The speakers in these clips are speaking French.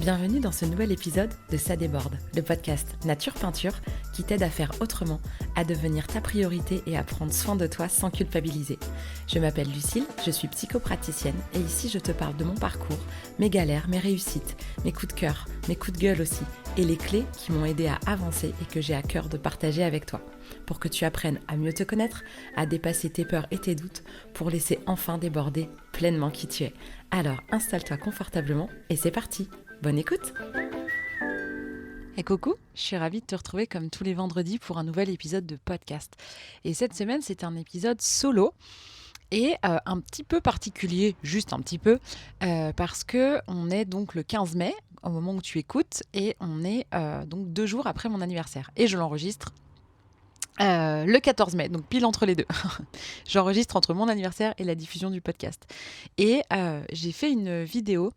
Bienvenue dans ce nouvel épisode de Ça déborde, le podcast Nature Peinture qui t'aide à faire autrement, à devenir ta priorité et à prendre soin de toi sans culpabiliser. Je m'appelle Lucille, je suis psychopraticienne et ici je te parle de mon parcours, mes galères, mes réussites, mes coups de cœur, mes coups de gueule aussi et les clés qui m'ont aidé à avancer et que j'ai à cœur de partager avec toi. Pour que tu apprennes à mieux te connaître, à dépasser tes peurs et tes doutes, pour laisser enfin déborder pleinement qui tu es. Alors installe-toi confortablement et c'est parti. Bonne écoute! Et coucou, je suis ravie de te retrouver comme tous les vendredis pour un nouvel épisode de podcast. Et cette semaine, c'est un épisode solo et un petit peu particulier, juste un petit peu, parce que on est donc le 15 mai, au moment où tu écoutes, et on est donc 2 jours après mon anniversaire. Et je l'enregistre le 14 mai, donc pile entre les deux. J'enregistre entre mon anniversaire et la diffusion du podcast. Et j'ai fait une vidéo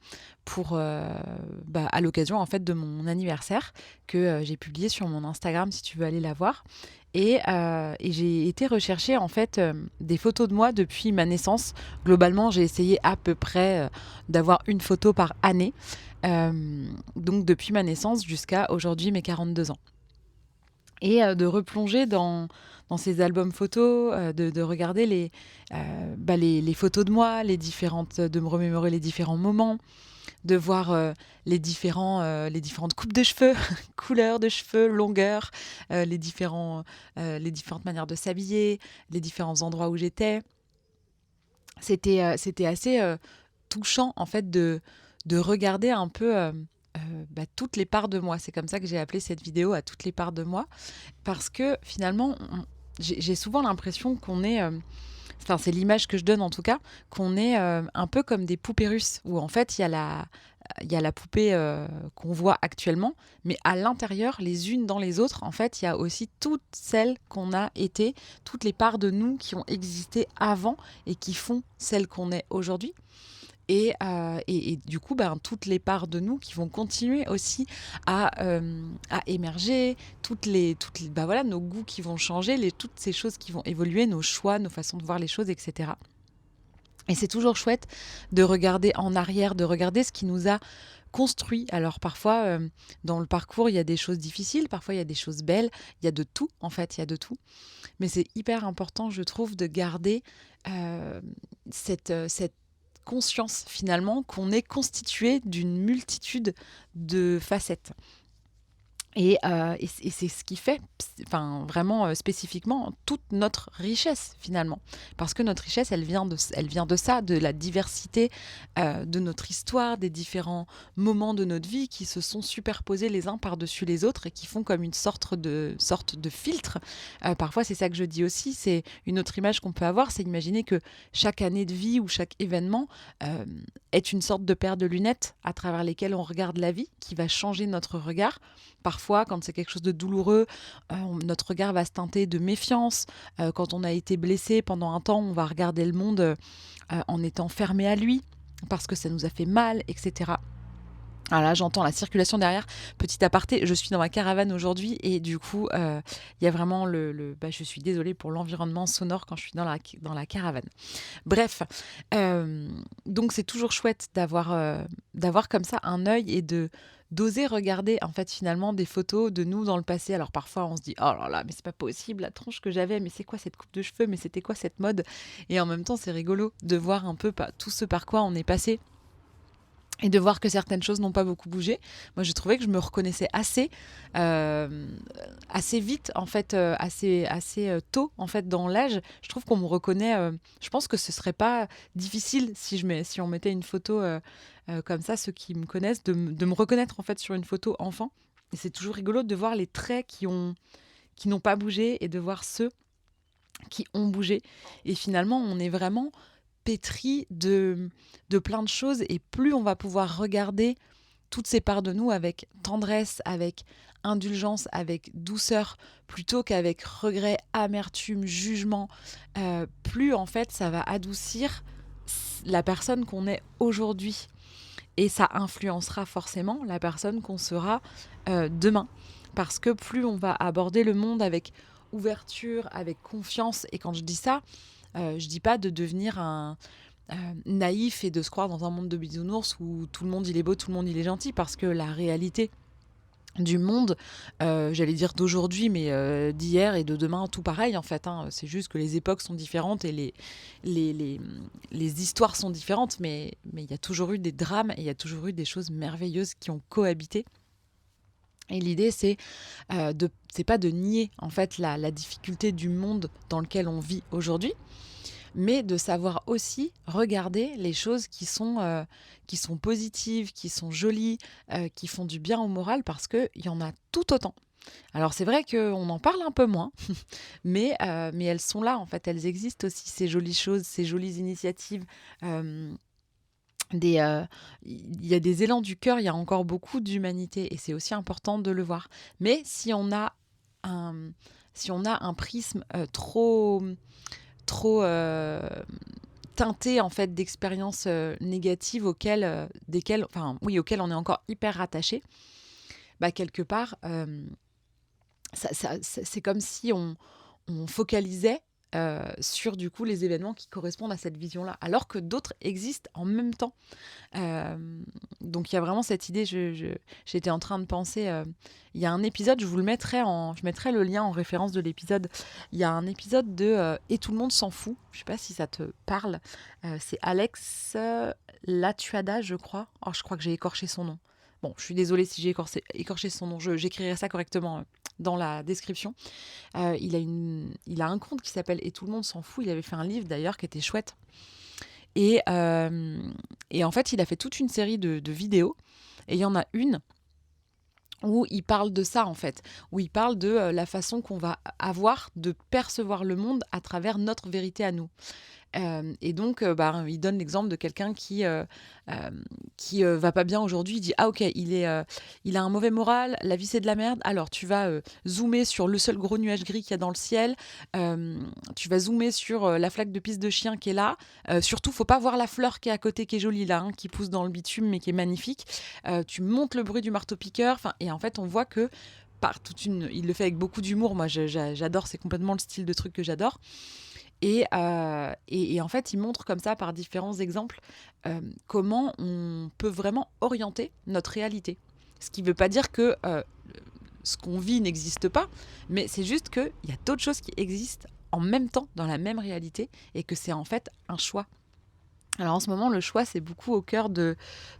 pour, à l'occasion en fait de mon anniversaire que j'ai publiée sur mon Instagram si tu veux aller la voir. Et j'ai été rechercher en fait des photos de moi depuis ma naissance. Globalement, j'ai essayé à peu près d'avoir une photo par année. Donc depuis ma naissance jusqu'à aujourd'hui mes 42 ans. Et de replonger dans ces albums photos, de regarder les photos de moi, de me remémorer les différents moments, de voir les différentes coupes de cheveux, couleurs de cheveux, longueur, les différentes manières de s'habiller, les différents endroits où j'étais. C'était assez touchant en fait de regarder un peu toutes les parts de moi. C'est comme ça que j'ai appelé cette vidéo à toutes les parts de moi. Parce que finalement, j'ai souvent l'impression qu'on est... Enfin, c'est l'image que je donne en tout cas, qu'on est un peu comme des poupées russes, où en fait, il y a la poupée qu'on voit actuellement, mais à l'intérieur, les unes dans les autres, en fait, il y a aussi toutes celles qu'on a été, toutes les parts de nous qui ont existé avant et qui font celles qu'on est aujourd'hui. Et du coup, toutes les parts de nous qui vont continuer aussi à émerger, nos goûts qui vont changer, toutes ces choses qui vont évoluer, nos choix, nos façons de voir les choses, etc. Et c'est toujours chouette de regarder en arrière, de regarder ce qui nous a construit. Alors parfois, dans le parcours, il y a des choses difficiles, parfois il y a des choses belles, il y a de tout, en fait, il y a de tout. Mais c'est hyper important, je trouve, de garder cette conscience finalement qu'on est constitué d'une multitude de facettes. Et c'est ce qui fait vraiment spécifiquement toute notre richesse finalement. Parce que notre richesse, elle vient de ça, de la diversité de notre histoire, des différents moments de notre vie qui se sont superposés les uns par-dessus les autres et qui font comme une sorte de filtre. Parfois, c'est ça que je dis aussi, c'est une autre image qu'on peut avoir, c'est imaginer que chaque année de vie ou chaque événement est une sorte de paire de lunettes à travers lesquelles on regarde la vie, qui va changer notre regard. Parfois, quand c'est quelque chose de douloureux, notre regard va se teinter de méfiance. Quand on a été blessé pendant un temps, on va regarder le monde en étant fermé à lui, parce que ça nous a fait mal, etc. Alors là, j'entends la circulation derrière. Petit aparté, je suis dans ma caravane aujourd'hui et du coup, il y a vraiment je suis désolée pour l'environnement sonore quand je suis dans la caravane. Bref, donc c'est toujours chouette d'avoir comme ça un œil et d'oser regarder en fait finalement des photos de nous dans le passé. Alors parfois on se dit oh là là mais c'est pas possible la tronche que j'avais, mais c'est quoi cette coupe de cheveux, mais c'était quoi cette mode, et en même temps c'est rigolo de voir un peu tout ce par quoi on est passé et de voir que certaines choses n'ont pas beaucoup bougé. Moi, je trouvais que je me reconnaissais assez vite, en fait, assez tôt, en fait, dans l'âge. Je trouve qu'on me reconnaît. Je pense que ce serait pas difficile si on mettait une photo comme ça, ceux qui me connaissent, de me reconnaître en fait sur une photo enfant. Et c'est toujours rigolo de voir les traits qui n'ont pas bougé et de voir ceux qui ont bougé. Et finalement, on est vraiment pétri de plein de choses, et plus on va pouvoir regarder toutes ces parts de nous avec tendresse, avec indulgence, avec douceur, plutôt qu'avec regret, amertume, jugement, plus en fait ça va adoucir la personne qu'on est aujourd'hui, et ça influencera forcément la personne qu'on sera demain, parce que plus on va aborder le monde avec ouverture, avec confiance. Et quand je dis ça, je dis pas de devenir naïf et de se croire dans un monde de bisounours où tout le monde il est beau, tout le monde il est gentil, parce que la réalité du monde, j'allais dire d'aujourd'hui, mais d'hier et de demain, tout pareil en fait, hein. C'est juste que les époques sont différentes et les histoires sont différentes, mais il y a toujours eu des drames et il y a toujours eu des choses merveilleuses qui ont cohabité. Et l'idée, c'est pas de nier en fait la difficulté du monde dans lequel on vit aujourd'hui, mais de savoir aussi regarder les choses qui sont positives, qui sont jolies, qui font du bien au moral, parce qu'il y en a tout autant. Alors c'est vrai qu'on en parle un peu moins, mais elles sont là en fait, elles existent aussi, ces jolies choses, ces jolies initiatives. Il y a des élans du cœur, il y a encore beaucoup d'humanité et c'est aussi important de le voir. Mais si on a un prisme trop teinté en fait d'expériences négatives auxquelles on est encore hyper rattaché, quelque part c'est comme si on focalisait sur du coup les événements qui correspondent à cette vision-là, alors que d'autres existent en même temps. Donc il y a vraiment cette idée, j'étais en train de penser, il y a un épisode, je mettrai le lien en référence de l'épisode, il y a un épisode de Et tout le monde s'en fout, je sais pas si ça te parle, c'est Alex Latuada je crois, je crois que j'ai écorché son nom. Bon, je suis désolée si j'ai écorché son nom, j'écrirai ça correctement dans la description. Il a un conte qui s'appelle Et tout le monde s'en fout. Il avait fait un livre d'ailleurs qui était chouette. Et en fait, il a fait toute une série de vidéos. Et il y en a une où il parle de ça en fait, où il parle de la façon qu'on va avoir de percevoir le monde à travers notre vérité à nous. Et donc, il donne l'exemple de quelqu'un qui va pas bien aujourd'hui. Il dit ok, il a un mauvais moral, la vie c'est de la merde. Alors tu vas zoomer sur le seul gros nuage gris qu'il y a dans le ciel. Tu vas zoomer sur la flaque de pisse de chien qui est là. Surtout, faut pas voir la fleur qui est à côté, qui est jolie là, qui pousse dans le bitume mais qui est magnifique. Tu montes le bruit du marteau-piqueur. Et en fait, on voit que il le fait avec beaucoup d'humour. Moi, j'adore. C'est complètement le style de truc que j'adore. Et en fait, il montre comme ça, par différents exemples, comment on peut vraiment orienter notre réalité. Ce qui ne veut pas dire que ce qu'on vit n'existe pas, mais c'est juste qu'il y a d'autres choses qui existent en même temps, dans la même réalité, et que c'est en fait un choix. Alors en ce moment, le choix, c'est beaucoup au cœur de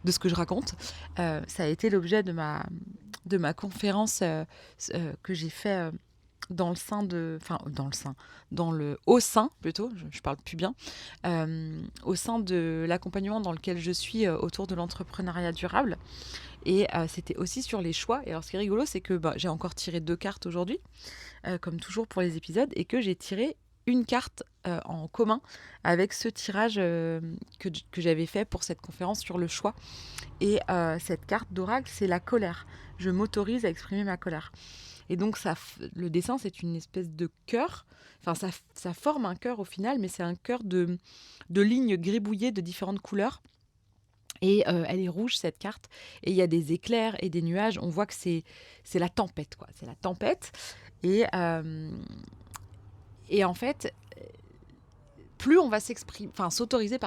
ce que je raconte. Ça a été l'objet de ma conférence que j'ai fait... au sein plutôt, je parle plus bien, au sein de l'accompagnement dans lequel je suis autour de l'entrepreneuriat durable. Et c'était aussi sur les choix. Et alors ce qui est rigolo, c'est que j'ai encore tiré 2 cartes aujourd'hui, comme toujours pour les épisodes, et que j'ai tiré une carte en commun avec ce tirage que j'avais fait pour cette conférence sur le choix. Et cette carte d'oracle, c'est la colère. Je m'autorise à exprimer ma colère. Et donc, le dessin, c'est une espèce de cœur. Enfin, ça forme un cœur au final, mais c'est un cœur de lignes gribouillées de différentes couleurs. Et elle est rouge, cette carte. Et il y a des éclairs et des nuages. On voit que c'est la tempête, quoi. C'est la tempête. Et en fait, plus on va s'autoriser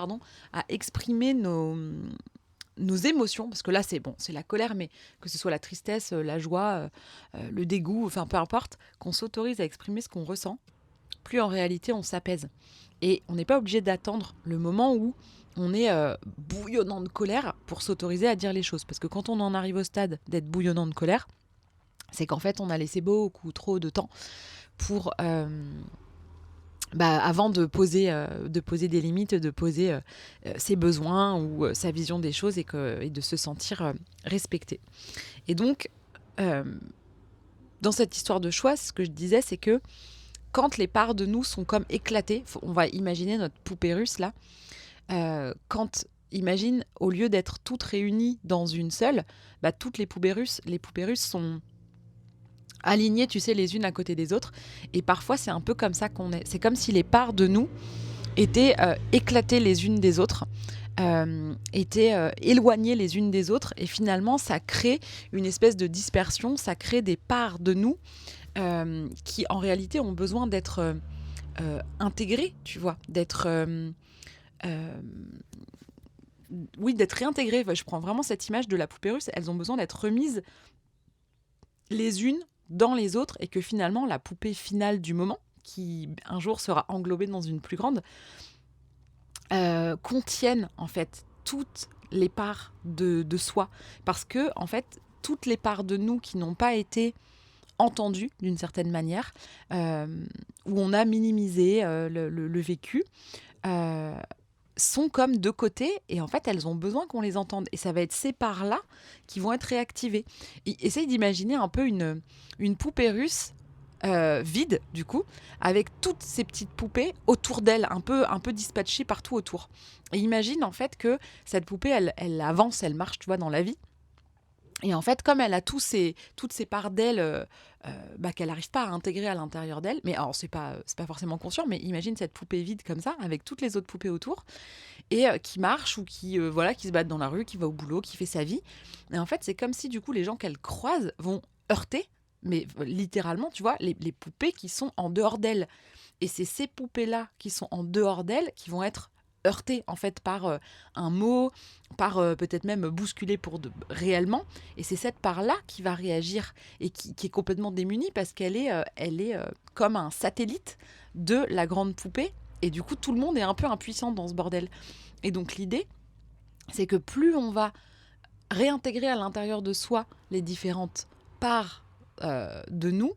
à exprimer nos émotions, parce que là c'est la colère, mais que ce soit la tristesse, la joie, le dégoût, peu importe, qu'on s'autorise à exprimer ce qu'on ressent, plus en réalité on s'apaise. Et on n'est pas obligé d'attendre le moment où on est bouillonnant de colère pour s'autoriser à dire les choses, parce que quand on en arrive au stade d'être bouillonnant de colère, c'est qu'en fait on a laissé beaucoup trop de temps pour... avant de poser des limites, de poser ses besoins ou sa vision des choses et de se sentir respecté. Et donc, dans cette histoire de choix, ce que je disais, c'est que quand les parts de nous sont comme éclatées, on va imaginer notre poupée russe là, imagine, au lieu d'être toutes réunies dans une seule, toutes les poupées russes sont... alignées, tu sais, les unes à côté des autres. Et parfois, c'est un peu comme ça qu'on est. C'est comme si les parts de nous étaient éclatées les unes des autres, étaient éloignées les unes des autres. Et finalement, ça crée une espèce de dispersion. Ça crée des parts de nous qui, en réalité, ont besoin d'être intégrées, tu vois, d'être oui, d'être réintégrées. Je prends vraiment cette image de la poupée russe. Elles ont besoin d'être remises les unes dans les autres et que finalement, la poupée finale du moment, qui un jour sera englobée dans une plus grande, contienne en fait toutes les parts de soi. Parce que, en fait, toutes les parts de nous qui n'ont pas été entendues d'une certaine manière, où on a minimisé le vécu, euh, sont comme de côté et en fait elles ont besoin qu'on les entende et ça va être ces parts-là qui vont être réactivées. Essaye d'imaginer un peu une poupée russe vide du coup, avec toutes ces petites poupées autour d'elle, un peu dispatchées partout autour. Et imagine en fait que cette poupée elle avance, elle marche, tu vois, dans la vie. Et en fait, comme elle a toutes ces parts d'elle qu'elle n'arrive pas à intégrer à l'intérieur d'elle, mais alors c'est pas forcément conscient, mais imagine cette poupée vide comme ça, avec toutes les autres poupées autour, et qui marche ou qui se battent dans la rue, qui va au boulot, qui fait sa vie. Et en fait, c'est comme si du coup les gens qu'elle croise vont heurter, mais littéralement, tu vois, les poupées qui sont en dehors d'elle. Et c'est ces poupées-là qui sont en dehors d'elle qui vont être heurtées en fait par un mot, par peut-être même bousculées réellement. Et c'est cette part-là qui va réagir et qui est complètement démunie parce qu'elle est comme un satellite de la grande poupée. Et du coup, tout le monde est un peu impuissant dans ce bordel. Et donc l'idée, c'est que plus on va réintégrer à l'intérieur de soi les différentes parts de nous,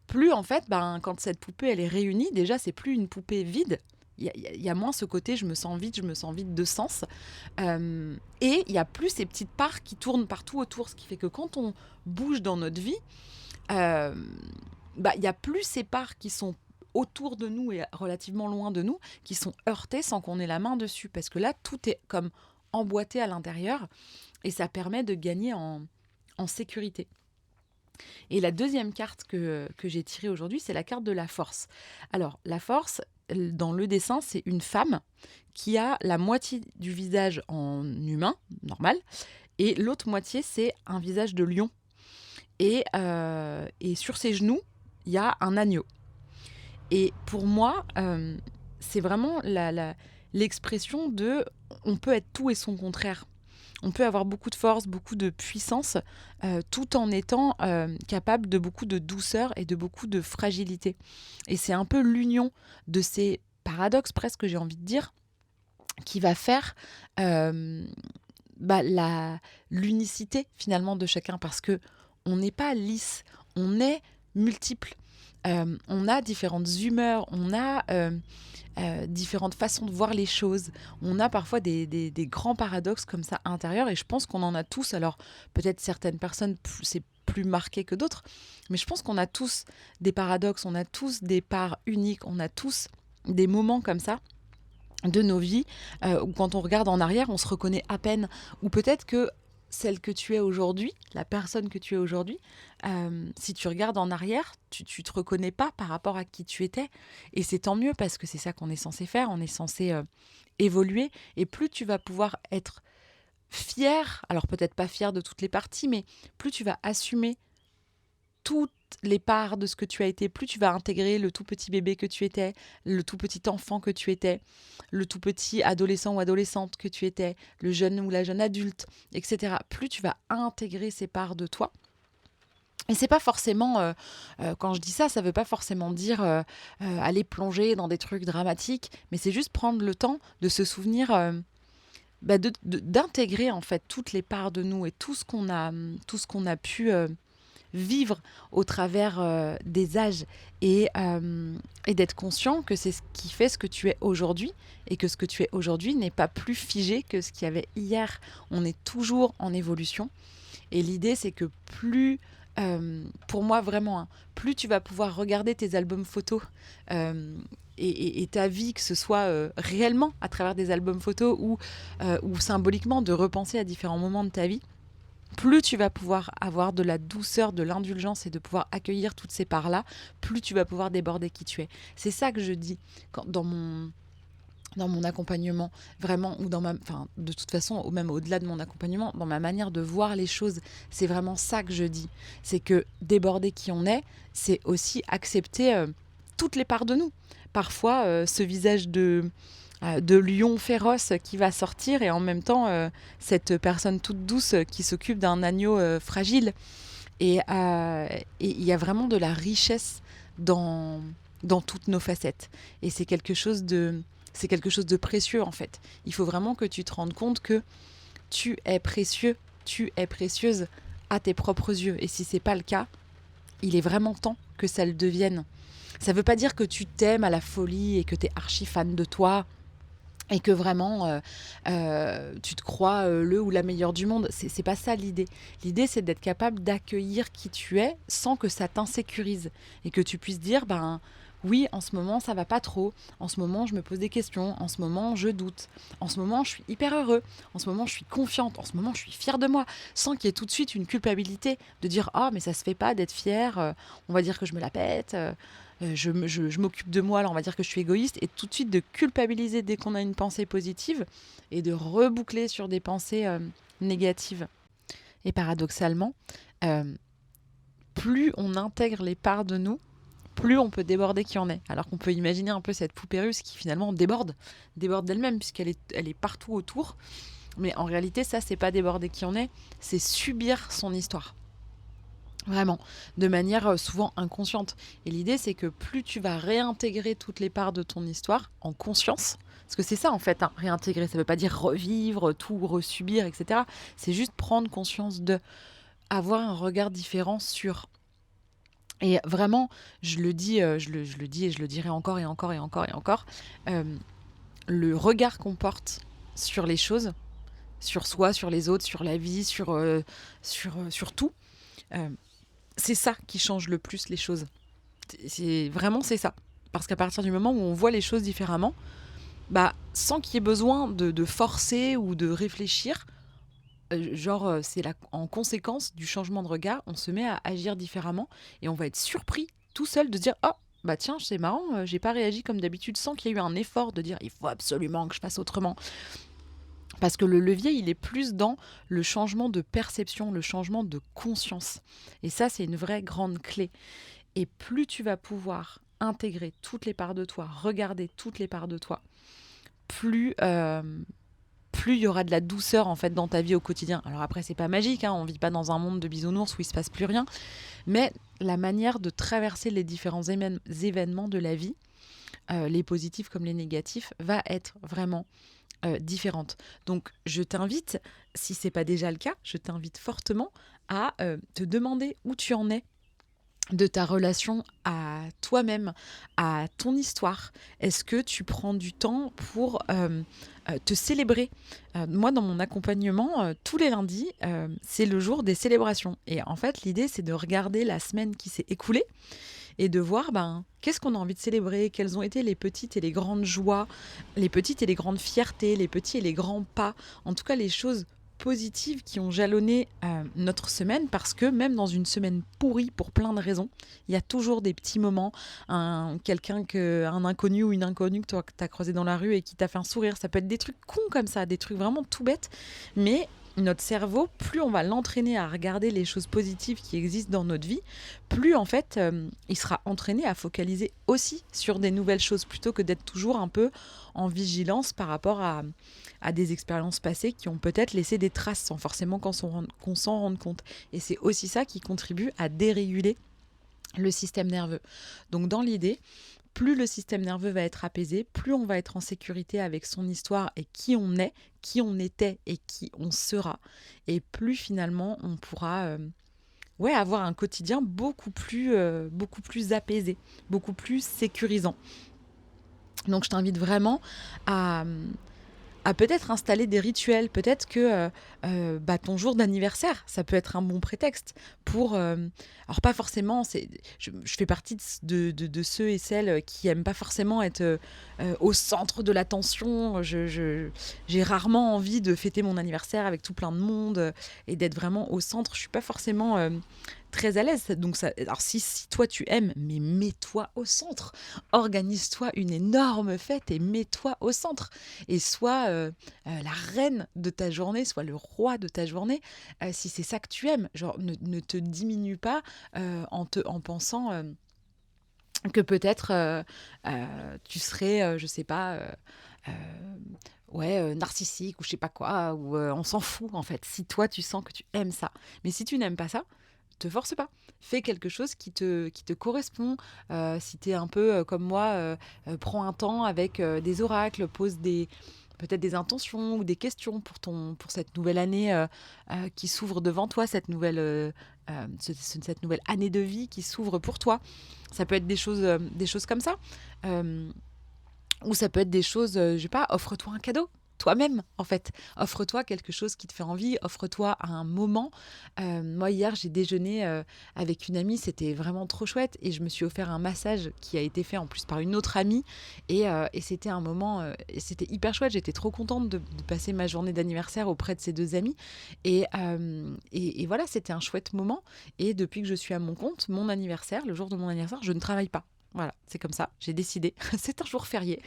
plus en fait, quand cette poupée elle est réunie, déjà c'est plus une poupée vide. Il y a moins ce côté je me sens vide de sens. Et il y a plus ces petites parts qui tournent partout autour, ce qui fait que quand on bouge dans notre vie, il y a plus ces parts qui sont autour de nous et relativement loin de nous, qui sont heurtées sans qu'on ait la main dessus. Parce que là, tout est comme emboîté à l'intérieur et ça permet de gagner en sécurité. Et la deuxième carte que j'ai tirée aujourd'hui, c'est la carte de la force. Alors, la force, dans le dessin, c'est une femme qui a la moitié du visage en humain, normal, et l'autre moitié, c'est un visage de lion. Et sur ses genoux, il y a un agneau. Et pour moi, c'est vraiment l'expression de on peut être tout et son contraire. On peut avoir beaucoup de force, beaucoup de puissance, tout en étant capable de beaucoup de douceur et de beaucoup de fragilité. Et c'est un peu l'union de ces paradoxes, presque, j'ai envie de dire, qui va faire l'unicité finalement de chacun, parce que on n'est pas lisse, on est multiple. On a différentes humeurs, on a différentes façons de voir les choses. On a parfois des grands paradoxes comme ça intérieurs et je pense qu'on en a tous. Alors peut-être certaines personnes, c'est plus marqué que d'autres, mais je pense qu'on a tous des paradoxes, on a tous des parts uniques, on a tous des moments comme ça de nos vies où quand on regarde en arrière, on se reconnaît à peine, ou peut-être que celle que tu es aujourd'hui, la personne que tu es aujourd'hui, si tu regardes en arrière, tu te reconnais pas par rapport à qui tu étais. Et c'est tant mieux parce que c'est ça qu'on est censé faire, on est censé évoluer. Et plus tu vas pouvoir être fier, alors peut-être pas fier de toutes les parties, mais plus tu vas assumer toutes les parts de ce que tu as été, plus tu vas intégrer le tout petit bébé que tu étais, le tout petit enfant que tu étais, le tout petit adolescent ou adolescente que tu étais, le jeune ou la jeune adulte, etc. Plus tu vas intégrer ces parts de toi. Et c'est pas forcément, quand je dis ça, ça veut pas forcément dire aller plonger dans des trucs dramatiques, mais c'est juste prendre le temps de se souvenir d'intégrer en fait toutes les parts de nous et tout ce qu'on a pu vivre au travers des âges et d'être conscient que c'est ce qui fait ce que tu es aujourd'hui et que ce que tu es aujourd'hui n'est pas plus figé que ce qu'il y avait hier. On est toujours en évolution et l'idée c'est que pour moi vraiment, plus tu vas pouvoir regarder tes albums photos et ta vie, que ce soit réellement à travers des albums photos ou symboliquement de repenser à différents moments de ta vie, plus tu vas pouvoir avoir de la douceur, de l'indulgence et de pouvoir accueillir toutes ces parts-là, plus tu vas pouvoir déborder qui tu es. C'est ça que je dis dans mon accompagnement, vraiment, ou de toute façon, même au-delà de mon accompagnement, dans ma manière de voir les choses, c'est vraiment ça que je dis. C'est que déborder qui on est, c'est aussi accepter toutes les parts de nous. Parfois, ce visage de de lion féroce qui va sortir et en même temps cette personne toute douce qui s'occupe d'un agneau fragile. Et il y a vraiment de la richesse dans, dans toutes nos facettes. Et c'est quelque chose de précieux en fait. Il faut vraiment que tu te rendes compte que tu es précieux, tu es précieuse à tes propres yeux. Et si c'est pas le cas, il est vraiment temps que ça le devienne. Ça veut pas dire que tu t'aimes à la folie et que tu es archi fan de toi et que vraiment tu te crois le ou la meilleure du monde. C'est pas ça l'idée. L'idée, c'est d'être capable d'accueillir qui tu es sans que ça t'insécurise et que tu puisses dire, ben oui, en ce moment, ça va pas trop. En ce moment, je me pose des questions. En ce moment, je doute. En ce moment, je suis hyper heureux. En ce moment, je suis confiante. En ce moment, je suis fière de moi. Sans qu'il y ait tout de suite une culpabilité de dire, ah, mais ça se fait pas d'être fière. On va dire que je me la pète. Je m'occupe de moi, alors on va dire que je suis égoïste, et tout de suite de culpabiliser dès qu'on a une pensée positive et de reboucler sur des pensées négatives. Et paradoxalement, euh, plus on intègre les parts de nous, plus on peut déborder qui en est. Alors qu'on peut imaginer un peu cette poupée russe qui finalement déborde d'elle-même elle est partout autour. Mais en réalité, ça, c'est pas déborder qui en est, c'est subir son histoire. Vraiment, de manière souvent inconsciente. Et l'idée, c'est que plus tu vas réintégrer toutes les parts de ton histoire en conscience, parce que c'est ça en fait, hein, réintégrer, ça ne veut pas dire revivre, tout resubir, etc. C'est juste prendre conscience de avoir un regard différent sur. Et vraiment, je le dis et je le dirai encore et encore et encore et encore, euh, le regard qu'on porte sur les choses, sur soi, sur les autres, sur la vie, sur tout, euh, c'est ça qui change le plus les choses. C'est ça. Parce qu'à partir du moment où on voit les choses différemment, bah, sans qu'il y ait besoin de forcer ou de réfléchir, en conséquence du changement de regard, on se met à agir différemment et on va être surpris tout seul de se dire oh bah tiens c'est marrant, j'ai pas réagi comme d'habitude, sans qu'il y ait eu un effort de dire il faut absolument que je fasse autrement. Parce que le levier, il est plus dans le changement de perception, le changement de conscience. Et ça, c'est une vraie grande clé. Et plus tu vas pouvoir intégrer toutes les parts de toi, regarder toutes les parts de toi, plus il y aura de la douceur en fait dans ta vie au quotidien. Alors après, c'est pas magique, hein, on vit pas dans un monde de bisounours où il se passe plus rien, mais la manière de traverser les différents événements de la vie, les positifs comme les négatifs, va être vraiment différente. Donc je t'invite, si c'est pas déjà le cas, je t'invite fortement à te demander où tu en es de ta relation à toi-même, à ton histoire. Est-ce que tu prends du temps pour te célébrer? Moi, dans mon accompagnement, tous les lundis, c'est le jour des célébrations. Et en fait, l'idée, c'est de regarder la semaine qui s'est écoulée et de voir qu'est-ce qu'on a envie de célébrer, quelles ont été les petites et les grandes joies, les petites et les grandes fiertés, les petits et les grands pas, en tout cas les choses positives qui ont jalonné notre semaine, parce que même dans une semaine pourrie pour plein de raisons, il y a toujours des petits moments, un inconnu ou une inconnue que tu as croisé dans la rue et qui t'a fait un sourire, ça peut être des trucs cons comme ça, des trucs vraiment tout bêtes, mais notre cerveau, plus on va l'entraîner à regarder les choses positives qui existent dans notre vie, plus en fait il sera entraîné à focaliser aussi sur des nouvelles choses plutôt que d'être toujours un peu en vigilance par rapport à des expériences passées qui ont peut-être laissé des traces sans forcément qu'on s'en rende compte. Et c'est aussi ça qui contribue à déréguler le système nerveux. Donc dans l'idée, plus le système nerveux va être apaisé, plus on va être en sécurité avec son histoire et qui on est, qui on était et qui on sera. Et plus finalement on pourra avoir un quotidien beaucoup plus apaisé, beaucoup plus sécurisant. Donc je t'invite vraiment à peut-être installer des rituels, peut-être que ton jour d'anniversaire, ça peut être un bon prétexte pour... alors pas forcément, je fais partie de ceux et celles qui n'aiment pas forcément être au centre de l'attention. J'ai rarement envie de fêter mon anniversaire avec tout plein de monde et d'être vraiment au centre. Je ne suis pas forcément... très à l'aise. Donc alors si toi tu aimes, mais mets-toi au centre. Organise-toi une énorme fête et mets-toi au centre. Et sois la reine de ta journée, sois le roi de ta journée. Si c'est ça que tu aimes, genre ne te diminue pas en pensant que peut-être tu serais, je sais pas, narcissique ou je sais pas quoi, ou on s'en fout en fait. Si toi tu sens que tu aimes ça, mais si tu n'aimes pas ça, te force pas. Fais quelque chose qui te correspond. Si tu es un peu comme moi, prends un temps avec des oracles, pose peut-être des intentions ou des questions pour cette nouvelle année qui s'ouvre devant toi, cette nouvelle année de vie qui s'ouvre pour toi. Ça peut être des choses comme ça. Euh, ou ça peut être des choses, je sais pas, offre-toi un cadeau. Toi-même, en fait. Offre-toi quelque chose qui te fait envie, offre-toi un moment. Moi, hier, j'ai déjeuné avec une amie, c'était vraiment trop chouette. Et je me suis offert un massage qui a été fait en plus par une autre amie. Et c'était un moment, et c'était hyper chouette. J'étais trop contente de passer ma journée d'anniversaire auprès de ces deux amis. Et voilà, c'était un chouette moment. Et depuis que je suis à mon compte, mon anniversaire, le jour de mon anniversaire, je ne travaille pas. Voilà, c'est comme ça, j'ai décidé. C'est un jour férié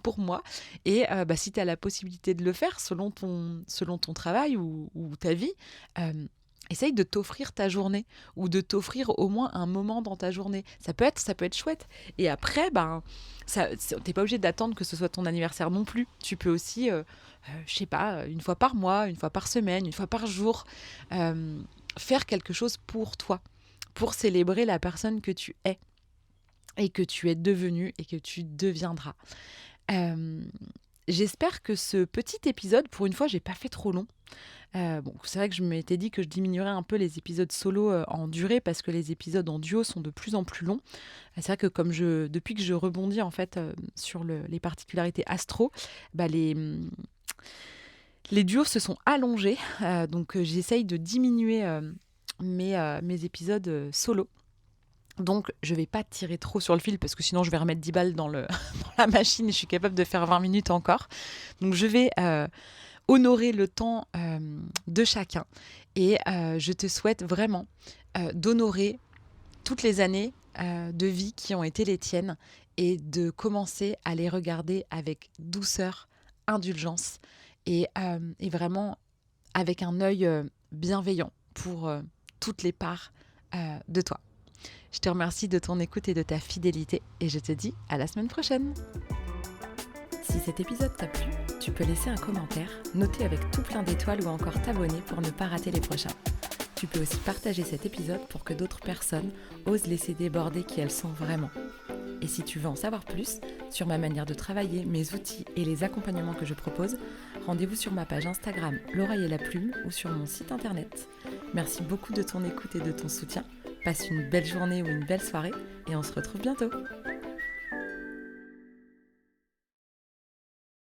pour moi. Et si tu as la possibilité de le faire selon ton travail ou ta vie, essaye de t'offrir ta journée ou de t'offrir au moins un moment dans ta journée. Ça peut être chouette. Et après, t'es pas obligé d'attendre que ce soit ton anniversaire non plus. Tu peux aussi, je sais pas, une fois par mois, une fois par semaine, une fois par jour, faire quelque chose pour toi, pour célébrer la personne que tu es et que tu es devenu et que tu deviendras. Euh, J'espère que ce petit épisode, pour une fois, j'ai pas fait trop long. C'est vrai que je m'étais dit que je diminuerais un peu les épisodes solo en durée parce que les épisodes en duo sont de plus en plus longs. C'est vrai que depuis que je rebondis en fait sur les particularités astro, les duos se sont allongés. J'essaye de diminuer mes épisodes solo. Donc, je vais pas tirer trop sur le fil parce que sinon, je vais remettre 10 balles dans la machine et je suis capable de faire 20 minutes encore. Donc, je vais honorer le temps de chacun. Et je te souhaite vraiment d'honorer toutes les années de vie qui ont été les tiennes et de commencer à les regarder avec douceur, indulgence et vraiment avec un œil bienveillant pour toutes les parts de toi. Je te remercie de ton écoute et de ta fidélité et je te dis à la semaine prochaine. Si cet épisode t'a plu, tu peux laisser un commentaire, noter avec tout plein d'étoiles ou encore t'abonner pour ne pas rater les prochains. Tu peux aussi partager cet épisode pour que d'autres personnes osent laisser déborder qui elles sont vraiment. Et si tu veux en savoir plus sur ma manière de travailler, mes outils et les accompagnements que je propose, rendez-vous sur ma page Instagram L'Oreille et la Plume ou sur mon site internet. Merci beaucoup de ton écoute et de ton soutien. Passe une belle journée ou une belle soirée et on se retrouve bientôt.